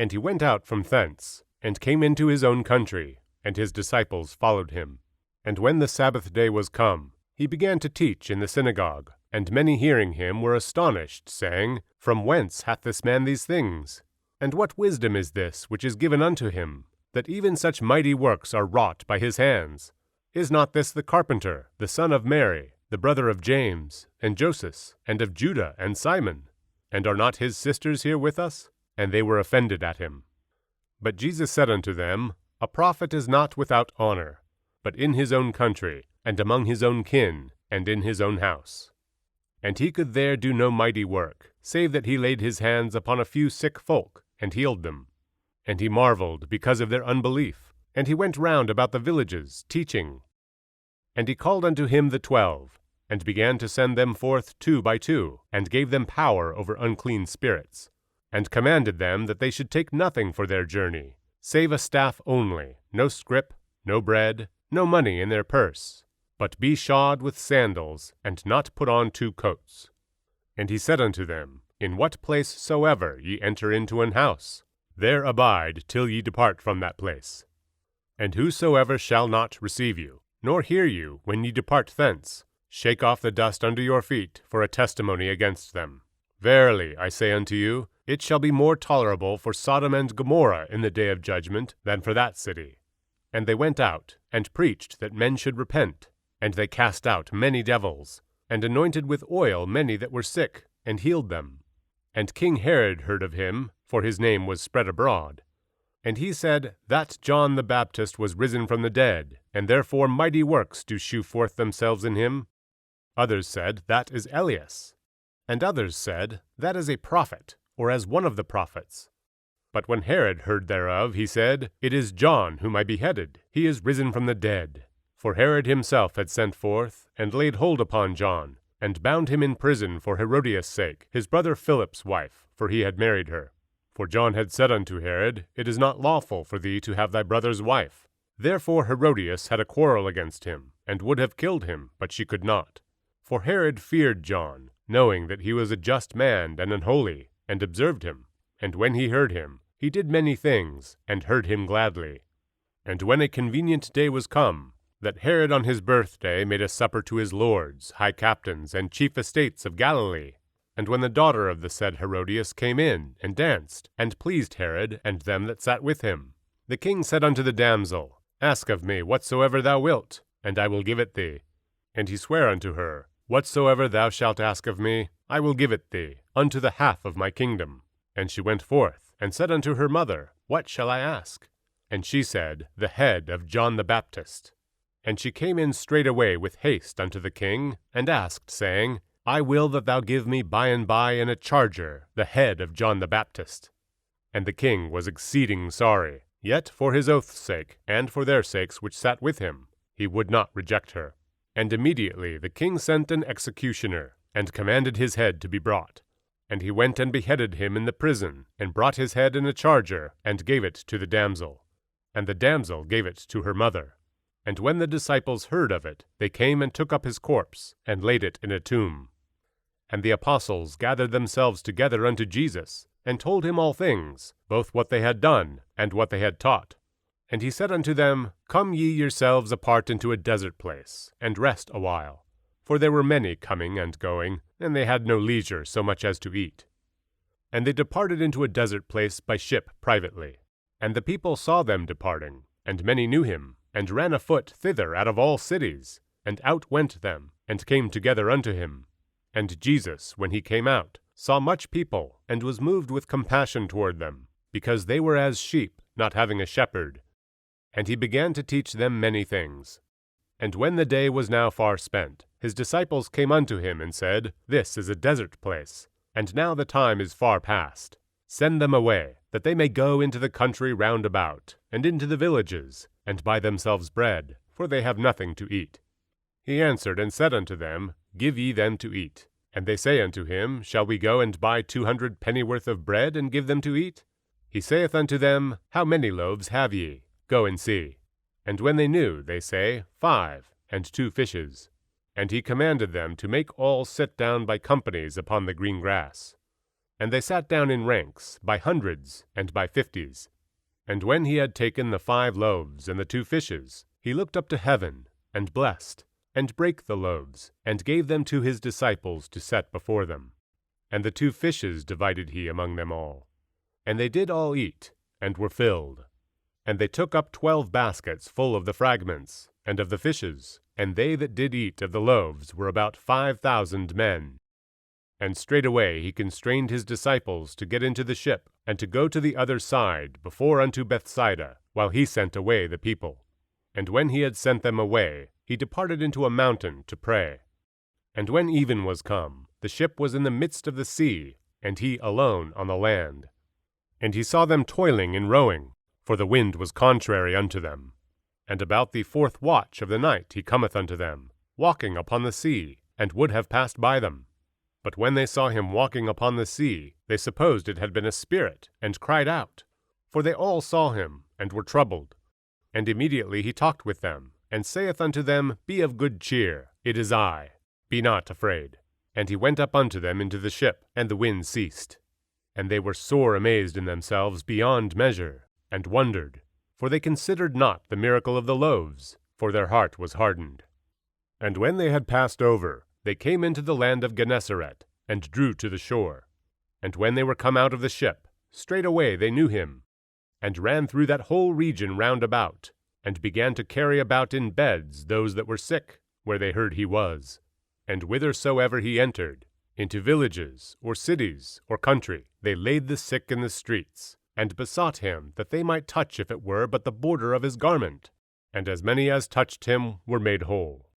And he went out from thence, and came into his own country, and his disciples followed him. And when the Sabbath day was come, he began to teach in the synagogue. And many hearing him were astonished, saying, From whence hath this man these things? And what wisdom is this which is given unto him, that even such mighty works are wrought by his hands? Is not this the carpenter, the son of Mary, the brother of James, and Joseph, and of Judah, and Simon? And are not his sisters here with us? And they were offended at him. But Jesus said unto them, A prophet is not without honor, but in his own country, and among his own kin, and in his own house. And he could there do no mighty work, save that he laid his hands upon a few sick folk, and healed them. And he marveled because of their unbelief. And he went round about the villages, teaching. And he called unto him the 12, and began to send them forth 2 by 2, and gave them power over unclean spirits, and commanded them that they should take nothing for their journey, save a staff only, no scrip, no bread, no money in their purse, but be shod with sandals, and not put on 2 coats. And he said unto them, In what place soever ye enter into an house, there abide till ye depart from that place. And whosoever shall not receive you, nor hear you when ye depart thence, shake off the dust under your feet for a testimony against them. Verily, I say unto you, it shall be more tolerable for Sodom and Gomorrah in the day of judgment than for that city. And they went out, and preached that men should repent. And they cast out many devils, and anointed with oil many that were sick, and healed them. And King Herod heard of him, for his name was spread abroad. And he said, That John the Baptist was risen from the dead, and therefore mighty works do shew forth themselves in him. Others said, That is Elias. And others said, That is a prophet, or as one of the prophets. But when Herod heard thereof, he said, It is John whom I beheaded. He is risen from the dead. For Herod himself had sent forth, and laid hold upon John, and bound him in prison for Herodias' sake, his brother Philip's wife, for he had married her. For John had said unto Herod, It is not lawful for thee to have thy brother's wife. Therefore Herodias had a quarrel against him, and would have killed him, but she could not. For Herod feared John, knowing that he was a just man and an holy, and observed him. And when he heard him, he did many things, and heard him gladly. And when a convenient day was come, that Herod on his birthday made a supper to his lords, high captains, and chief estates of Galilee. And when the daughter of the said Herodias came in, and danced, and pleased Herod, and them that sat with him, the king said unto the damsel, Ask of me whatsoever thou wilt, and I will give it thee. And he sware unto her, Whatsoever thou shalt ask of me, I will give it thee, unto the half of my kingdom. And she went forth, and said unto her mother, What shall I ask? And she said, The head of John the Baptist. And she came in straightway with haste unto the king, and asked, saying, I will that thou give me by and by in a charger the head of John the Baptist. And the king was exceeding sorry, yet for his oath's sake, and for their sakes which sat with him, he would not reject her. And immediately the king sent an executioner, and commanded his head to be brought. And he went and beheaded him in the prison, and brought his head in a charger, and gave it to the damsel. And the damsel gave it to her mother. And when the disciples heard of it, they came and took up his corpse, and laid it in a tomb. And the apostles gathered themselves together unto Jesus, and told him all things, both what they had done, and what they had taught. And he said unto them, Come ye yourselves apart into a desert place, and rest awhile. For there were many coming and going, and they had no leisure so much as to eat. And they departed into a desert place by ship privately. And the people saw them departing, and many knew him, and ran afoot thither out of all cities, and out went them, and came together unto him. And Jesus, when he came out, saw much people, and was moved with compassion toward them, because they were as sheep, not having a shepherd. And he began to teach them many things. And when the day was now far spent, his disciples came unto him, and said, This is a desert place, and now the time is far past. Send them away, that they may go into the country round about, and into the villages, and buy themselves bread, for they have nothing to eat. He answered and said unto them, Give ye them to eat. And they say unto him, Shall we go and buy 200 pennyworth of bread, and give them to eat? He saith unto them, How many loaves have ye? Go and see. And when they knew, they say, 5, and 2 fishes. And he commanded them to make all sit down by companies upon the green grass. And they sat down in ranks, by hundreds and by 50s. And when he had taken the 5 loaves and the 2 fishes, he looked up to heaven, and blessed, and brake the loaves, and gave them to his disciples to set before them. And the 2 fishes divided he among them all. And they did all eat, and were filled. And they took up 12 baskets full of the fragments, and of the fishes, and they that did eat of the loaves were about 5,000 men. And straightway he constrained his disciples to get into the ship, and to go to the other side before unto Bethsaida, while he sent away the people. And when he had sent them away, he departed into a mountain to pray. And when even was come, the ship was in the midst of the sea, and he alone on the land. And he saw them toiling in rowing, for the wind was contrary unto them. And about the 4th watch of the night he cometh unto them, walking upon the sea, and would have passed by them. But when they saw him walking upon the sea, they supposed it had been a spirit, and cried out. For they all saw him, and were troubled. And immediately he talked with them, and saith unto them, Be of good cheer, it is I, be not afraid. And he went up unto them into the ship, and the wind ceased. And they were sore amazed in themselves beyond measure, and wondered, for they considered not the miracle of the loaves, for their heart was hardened. And when they had passed over, they came into the land of Gennesaret, and drew to the shore. And when they were come out of the ship, straightway they knew him, and ran through that whole region round about, and began to carry about in beds those that were sick, where they heard he was. And whithersoever he entered, into villages, or cities, or country, they laid the sick in the streets, and besought him that they might touch if it were but the border of his garment. And as many as touched him were made whole.